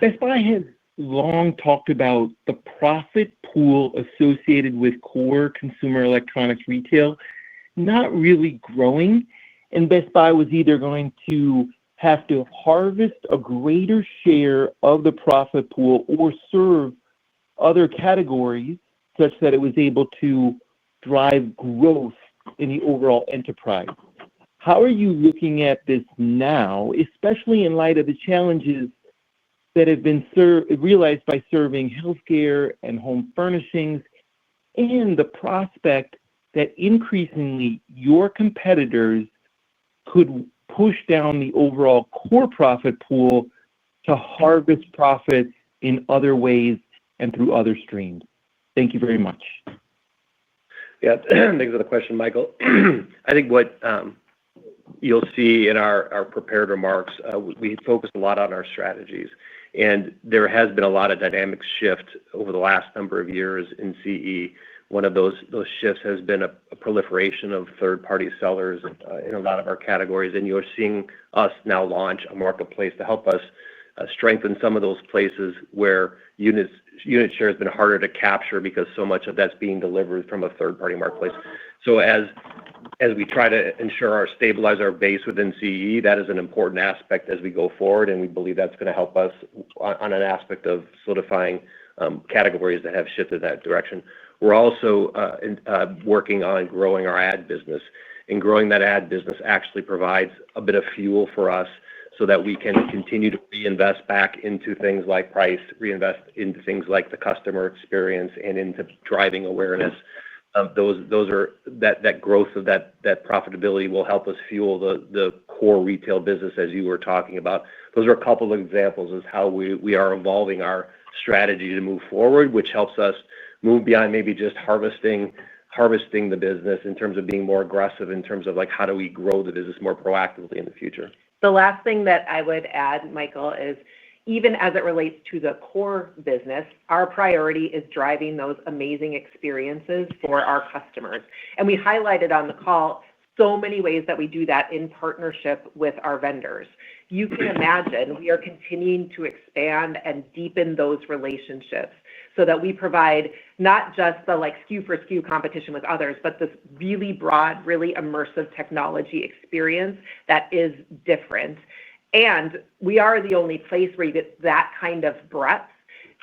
Best Buy has long talked about the profit pool associated with core consumer electronics retail not really growing, and Best Buy was either going to have to harvest a greater share of the profit pool or serve other categories such that it was able to drive growth in the overall enterprise. How are you looking at this now, especially in light of the challenges that have been realized by serving healthcare and home furnishings, and the prospect that increasingly your competitors could push down the overall core profit pool to harvest profits in other ways and through other streams? Thank you very much. Yeah, thanks for the question, Michael. I think what you'll see in our prepared remarks, we focus a lot on our strategies. And there has been a lot of dynamic shift over the last number of years in CE. One of those shifts has been a proliferation of third-party sellers in a lot of our categories. And you're seeing us now launch a marketplace to help us strengthen some of those places where unit share has been harder to capture because so much of that's being delivered from a third-party marketplace. So as we try to ensure stabilize our base within CE, that is an important aspect as we go forward, and we believe that's going to help us on an aspect of solidifying categories that have shifted that direction. We're also working on growing our ad business, and growing that ad business actually provides a bit of fuel for us so that we can continue to reinvest back into things like price, reinvest into things like the customer experience, and into driving awareness. That growth of that profitability will help us fuel the core retail business as you were talking about. Those are a couple of examples of how we are evolving our strategy to move forward, which helps us move beyond maybe just harvesting the business in terms of being more aggressive in terms of like how do we grow the business more proactively in the future. The last thing that I would add, Michael, is even as it relates to the core business, our priority is driving those amazing experiences for our customers. And we highlighted on the call so many ways that we do that in partnership with our vendors. You can imagine we are continuing to expand and deepen those relationships so that we provide not just the SKU for SKU competition with others, but this really broad, really immersive technology experience that is different. And we are the only place where you get that kind of breadth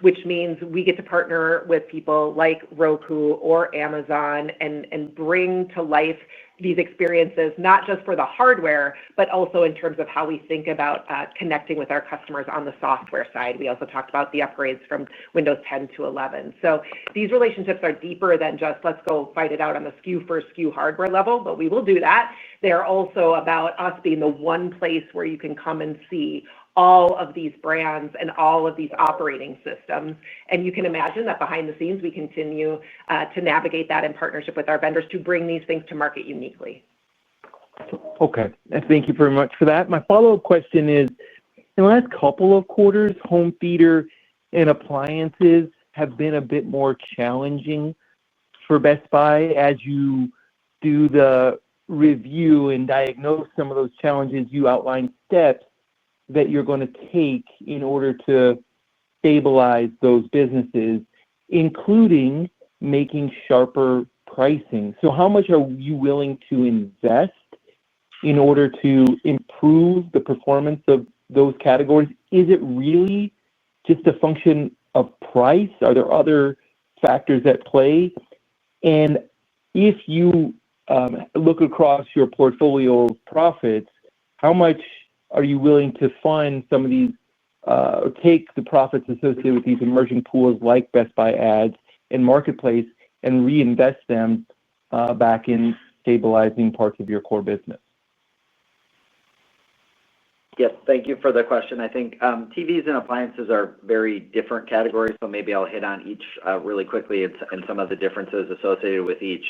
which means we get to partner with people like Roku or Amazon and bring to life these experiences, not just for the hardware, but also in terms of how we think about connecting with our customers on the software side. We also talked about the upgrades from Windows 10 to 11. So these relationships are deeper than just let's go fight it out on the SKU for SKU hardware level, but we will do that. They're also about us being the one place where you can come and see all of these brands and all of these operating systems. And you can imagine that behind the scenes, we continue to navigate that in partnership with our vendors to bring these things to market uniquely. Okay. Thank you very much for that. My follow-up question is, in the last couple of quarters, home theater and appliances have been a bit more challenging for Best Buy. As you do the review and diagnose some of those challenges, you outline steps that you're going to take in order to stabilize those businesses, including making sharper pricing. So how much are you willing to invest in order to improve the performance of those categories? Is it really just a function of price? Are there other factors at play? And if you look across your portfolio of profits, how much are you willing to fund some of these, or take the profits associated with these emerging pools like Best Buy Ads and Marketplace and reinvest them back in stabilizing parts of your core business? Yes, thank you for the question. I think TVs and appliances are very different categories, so maybe I'll hit on each really quickly and some of the differences associated with each.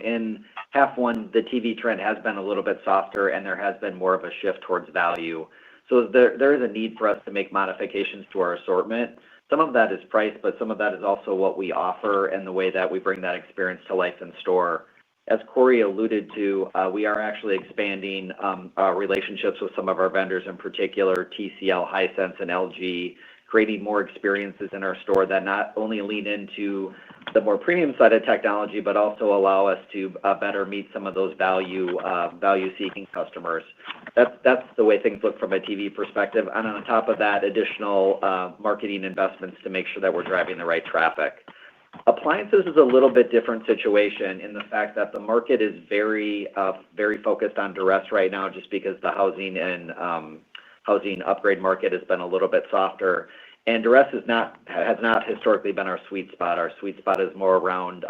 In half one, the TV trend has been a little bit softer, and there has been more of a shift towards value. So there is a need for us to make modifications to our assortment. Some of that is price, but some of that is also what we offer and the way that we bring that experience to life in store. As Corey alluded to, we are actually expanding our relationships with some of our vendors, in particular TCL, Hisense, and LG, creating more experiences in our store that not only lean into the more premium side of technology, but also allow us to better meet some of those value-seeking customers. That's the way things look from a TV perspective. And on top of that, additional marketing investments to make sure that we're driving the right traffic. Appliances is a little bit different situation in the fact that the market is very focused on duress right now, just because the housing and housing upgrade market has been a little bit softer. And duress has not historically been our sweet spot. Our sweet spot is more around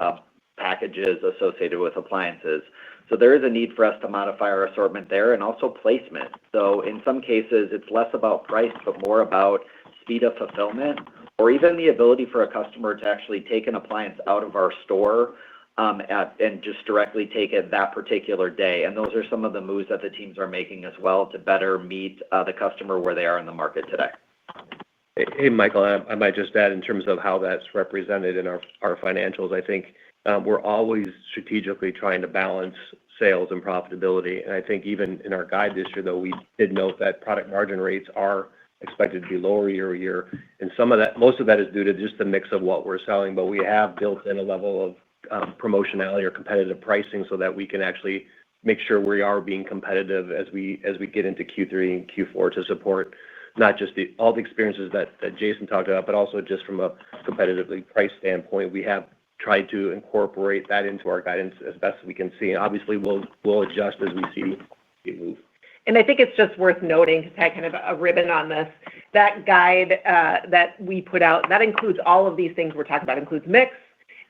packages associated with appliances. So there is a need for us to modify our assortment there and also placement. So in some cases, it's less about price, but more about speed of fulfillment, or even the ability for a customer to actually take an appliance out of our store and just directly take it that particular day. And those are some of the moves that the teams are making as well to better meet the customer where they are in the market today. Hey, Michael, I might just add in terms of how that's represented in our financials. I think we're always strategically trying to balance sales and profitability. And I think even in our guide this year, though, we did note that product margin rates are expected to be lower year over year. And most of that is due to just the mix of what we're selling, but we have built in a level of promotionality or competitive pricing so that we can actually make sure we are being competitive as we get into Q3 and Q4 to support not just all the experiences that Jason talked about, but also just from a competitively priced standpoint. We have tried to incorporate that into our guidance as best as we can see. And obviously, we'll adjust as we see it move. And I think it's just worth noting, to tag kind of a ribbon on this, that guide that we put out, that includes all of these things we're talking about. It includes mix,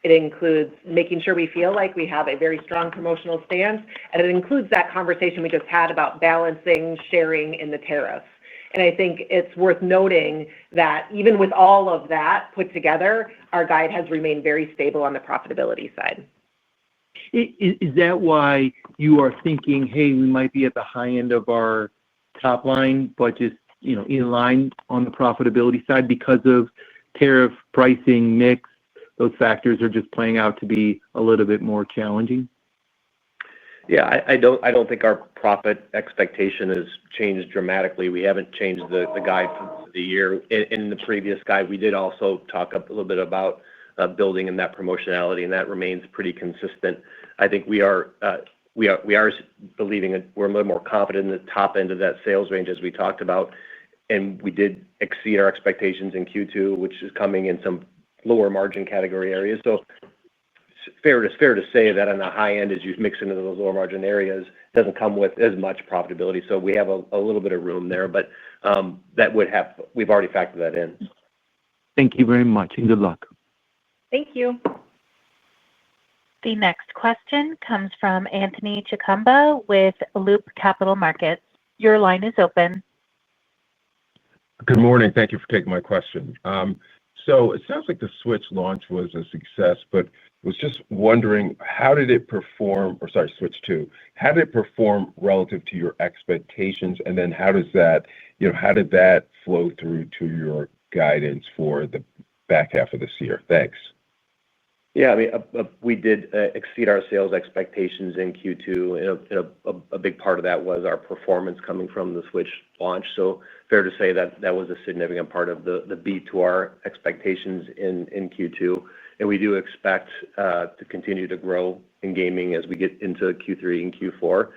it includes making sure we feel like we have a very strong promotional stance, and it includes that conversation we just had about balancing, sharing, and the tariffs. And I think it's worth noting that even with all of that put together, our guide has remained very stable on the profitability side. Is that why you are thinking, hey, we might be at the high end of our top line, but just in line on the profitability side because of tariff pricing mix? Those factors are just playing out to be a little bit more challenging. Yeah, I don't think our profit expectation has changed dramatically. We haven't changed the guide for the year. In the previous guide, we did also talk a little bit about building in that promotionality, and that remains pretty consistent. I think we are believing that we're a little more confident in the top end of that sales range as we talked about. and we did exceed our expectations in Q2, which is coming in some lower margin category areas. So it's fair to say that on the high end, as you mix into those lower margin areas, it doesn't come with as much profitability. So we have a little bit of room there, but we've already factored that in. Thank you very much, and good luck. Thank you. The next question comes from Anthony Chukumba with Loop Capital Markets. Your line is open. Good morning. Thank you for taking my question. So it sounds like the Switch launch was a success, but was just wondering, how did it perform, or sorry, Switch 2, how did it perform relative to your expectations? And then how did that flow through to your guidance for the back half of this year? Thanks. Yeah, I mean, we did exceed our sales expectations in Q2, and a big part of that was our performance coming from the Switch launch. So fair to say that that was a significant part of the beat to our expectations in Q2. And we do expect to continue to grow in gaming as we get into Q3 and Q4,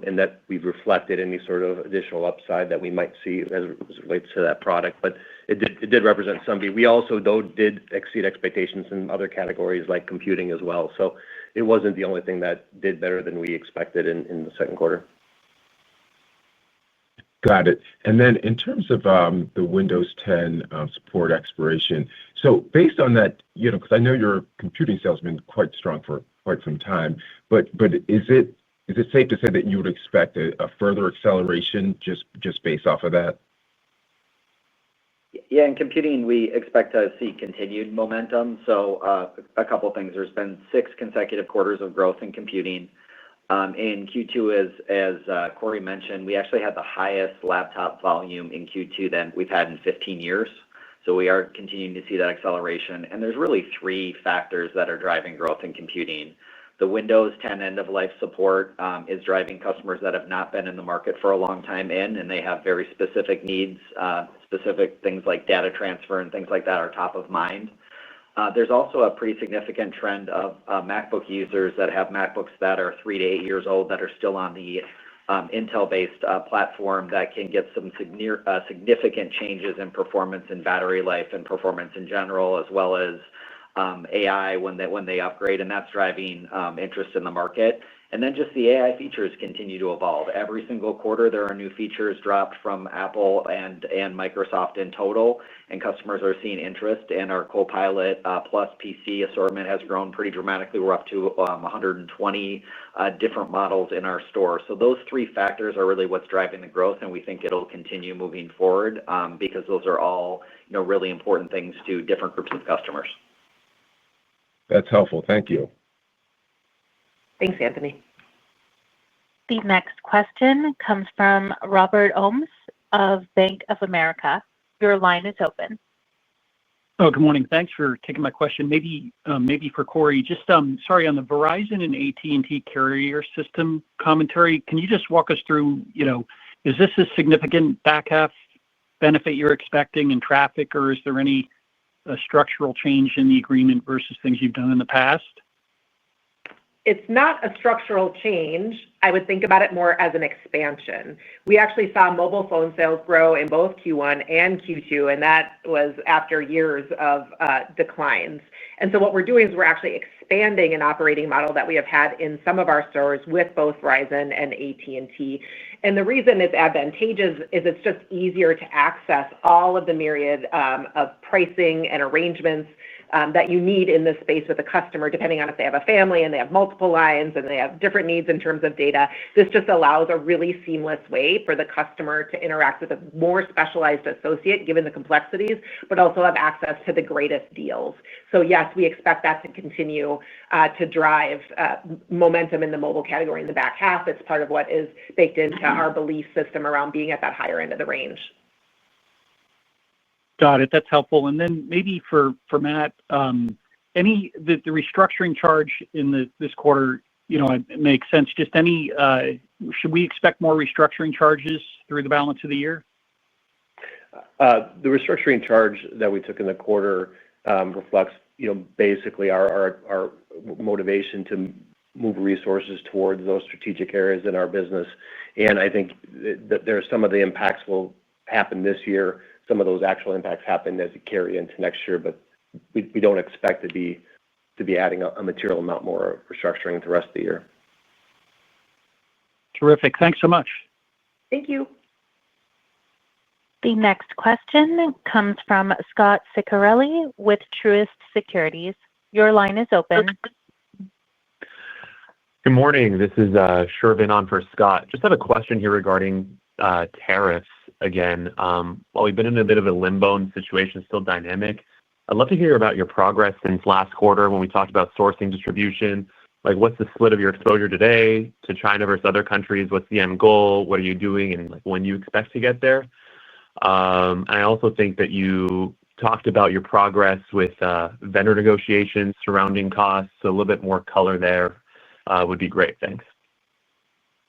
and that we've reflected any sort of additional upside that we might see as it relates to that product. But it did represent some beat. We also, though, did exceed expectations in other categories like computing as well. So it wasn't the only thing that did better than we expected in the second quarter. Got it. And then in terms of the Windows 10 support expiration, so based on that, because I know your computing sales have been quite strong for quite some time, but is it safe to say that you would expect a further acceleration just based off of that? Yeah, in computing, we expect to see continued momentum. So a couple of things. There's been 6 consecutive quarters of growth in computing. In Q2, as Corey mentioned, we actually had the highest laptop volume in Q2 than we've had in 15 years. So we are continuing to see that acceleration. And there's really 3 factors that are driving growth in computing. The Windows 10 end-of-life support is driving customers that have not been in the market for a long time in, and they have very specific needs, specific things like data transfer and things like that are top of mind. There's also a pretty significant trend of MacBook users that have MacBooks that are 3 to 8 years old that are still on the Intel-based platform that can get some significant changes in performance and battery life and performance in general, as well as AI when they upgrade, and that's driving interest in the market. And then just the AI features continue to evolve. Every single quarter, there are new features dropped from Apple and Microsoft in total, and customers are seeing interest. And our Copilot Plus PC assortment has grown pretty dramatically. We're up to 120 different models in our store. So those 3 factors are really what's driving the growth, and we think it'll continue moving forward because those are all really important things to different groups of customers. That's helpful. Thank you. Thanks, Anthony. The next question comes from Robert Ohmes of Bank of America. Your line is open. Oh, good morning. Thanks for taking my question. Maybe for Corey, just sorry, on the Verizon and AT&T carrier system commentary, can you just walk us through, is this a significant back half benefit you're expecting in traffic, or is there any structural change in the agreement versus things you've done in the past? It's not a structural change. I would think about it more as an expansion. We actually saw mobile phone sales grow in both Q1 and Q2, and that was after years of declines. And so what we're doing is we're actually expanding an operating model that we have had in some of our stores with both Verizon and AT&T. And the reason it's advantageous is it's just easier to access all of the myriad of pricing and arrangements that you need in this space with a customer, depending on if they have a family and they have multiple lines and they have different needs in terms of data. This just allows a really seamless way for the customer to interact with a more specialized associate, given the complexities, but also have access to the greatest deals. So yes, we expect that to continue to drive momentum in the mobile category in the back half. It's part of what is baked into our belief system around being at that higher end of the range. Got it. That's helpful. And then maybe for Matt, the restructuring charge in this quarter, it makes sense. Just should we expect more restructuring charges through the balance of the year? The restructuring charge that we took in the quarter reflects, basically our motivation to move resources towards those strategic areas in our business. And I think that there are some of the impacts will happened this year. Some of those actual impacts happen as you carry into next year, but we don't expect to be adding a material amount more restructuring the rest of the year. Terrific. Thanks so much. Thank you. The next question comes from Scott Ciccarelli with Truist Securities. Your line is open. Good morning. This is Shervin on for Scott. Just have a question here regarding tariffs again. While we've been in a bit of a limbo situation, still dynamic, I'd love to hear about your progress since last quarter when we talked about sourcing distribution. Like, what's the split of your exposure today to China versus other countries? What's the end goal? What are you doing? And like, when you expect to get there? I also think that you talked about your progress with vendor negotiations surrounding costs. So a little bit more color there would be great. Thanks.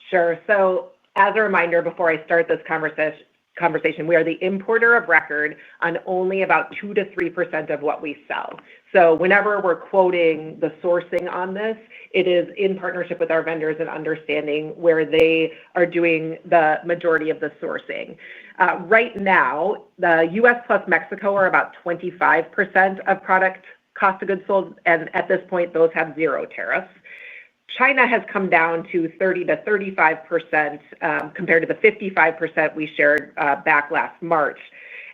Sure. So as a reminder, before I start this conversation, we are the importer of record on only about 2 to 3% of what we sell. So whenever we're quoting the sourcing on this, it is in partnership with our vendors and understanding where they are doing the majority of the sourcing. Right now, the U.S. plus Mexico are about 25% of product cost of goods sold, and at this point, those have zero tariffs. China has come down to 30 to 35% compared to the 55% we shared back last March.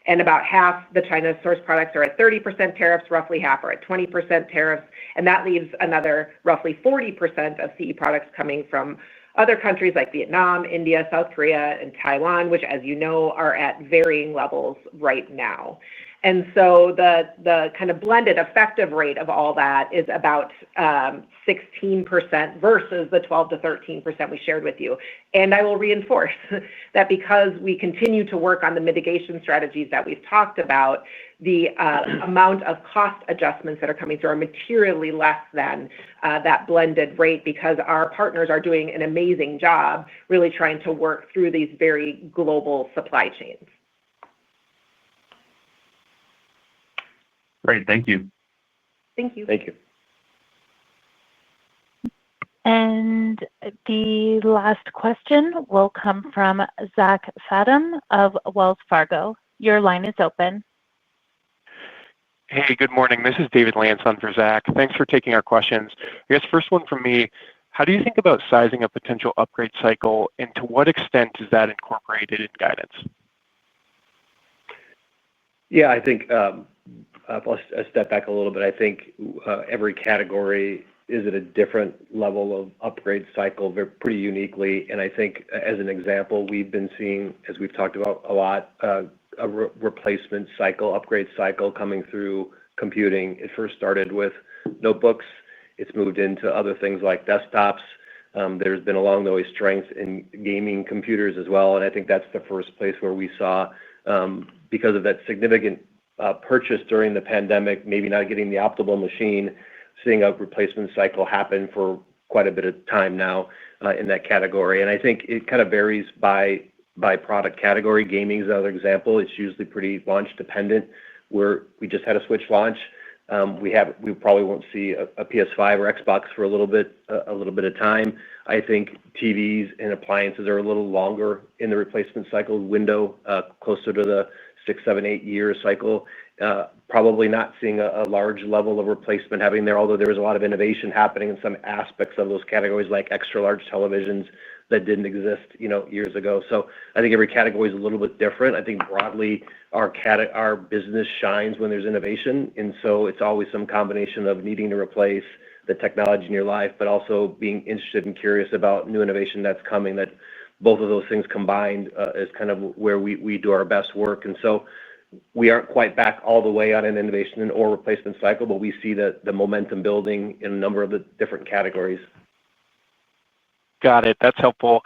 And about half the China source products are at 30% tariffs, roughly half are at 20% tariffs, and that leaves another roughly 40% of CE products coming from other countries like Vietnam, India, South Korea, and Taiwan, which, as you know, are at varying levels right now. And so the kind of blended effective rate of all that is about 16% versus the 12 to 13% we shared with you. And I will reinforce that because we continue to work on the mitigation strategies that we've talked about, the amount of cost adjustments that are coming through are materially less than that blended rate because our partners are doing an amazing job really trying to work through these very global supply chains. Great. Thank you. Thank you. Thank you. And the last question will come from Zach Fadem of Wells Fargo. Your line is open. Hey, good morning. This is David Lance on for Zach. Thanks for taking our questions. I guess first one from me, how do you think about sizing a potential upgrade cycle, and to what extent is that incorporated in guidance? Yeah, I think I'll step back a little bit. I think every category is at a different level of upgrade cycle, pretty uniquely. And I think, as an example, we've been seeing, as we've talked about a lot, a replacement cycle, upgrade cycle coming through computing. It first started with notebooks. It's moved into other things like desktops. There's been along the way strength in gaming computers as well. And I think that's the first place where we saw, because of that significant purchase during the pandemic, maybe not getting the optimal machine, seeing a replacement cycle happen for quite a bit of time now in that category. And I think it kind of varies by product category. Gaming is another example. It's usually pretty launch dependent. We just had a Switch launch. We probably won't see a PS5 or Xbox for a little bit of time. I think TVs and appliances are a little longer in the replacement cycle window, closer to the 6, 7, 8 year cycle. Probably not seeing a large level of replacement happening there, although there is a lot of innovation happening in some aspects of those categories, like extra large televisions that didn't exist, years ago. So I think every category is a little bit different. I think broadly our business shines when there's innovation, and so it's always some combination of needing to replace the technology in your life, but also being interested and curious about new innovation that's coming. That both of those things combined is kind of where we do our best work. And so we aren't quite back all the way on an innovation or replacement cycle, but we see the momentum building in a number of the different categories. Got it. That's helpful.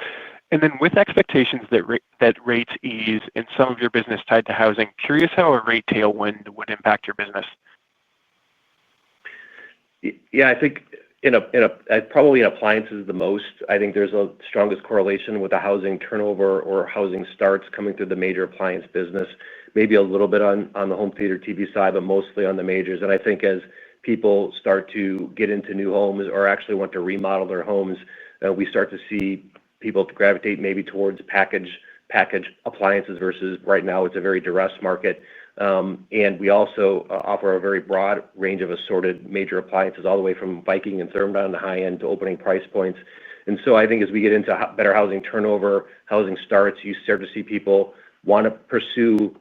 And then with expectations that rates ease in some of your business tied to housing, curious how a rate tailwind would impact your business. Yeah, I think probably in appliances the most. I think there's a strongest correlation with the housing turnover or housing starts coming through the major appliance business. Maybe a little bit on the home theater TV side, but mostly on the majors. And I think as people start to get into new homes or actually want to remodel their homes, we start to see people gravitate maybe towards package packaged appliances versus right now it's a very duress market. And we also offer a very broad range of assorted major appliances all the way from Viking and Thermodon to high-end to opening price points. And so I think as we get into better housing turnover, housing starts, you start to see people want to pursue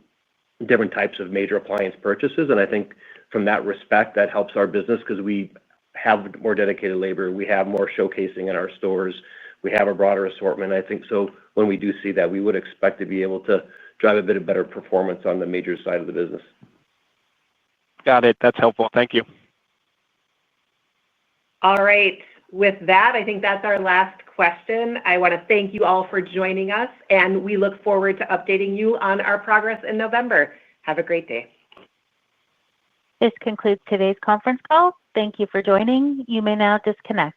different types of major appliance purchases. And I think from that respect, that helps our business because we have more dedicated labor. We have more showcasing in our stores. We have a broader assortment. I think so when we do see that, we would expect to be able to drive a bit of better performance on the major side of the business. Got it. That's helpful. Thank you. All right. With that, I think that's our last question. I want to thank you all for joining us, and we look forward to updating you on our progress in November. Have a great day. This concludes today's conference call. Thank you for joining. You may now disconnect.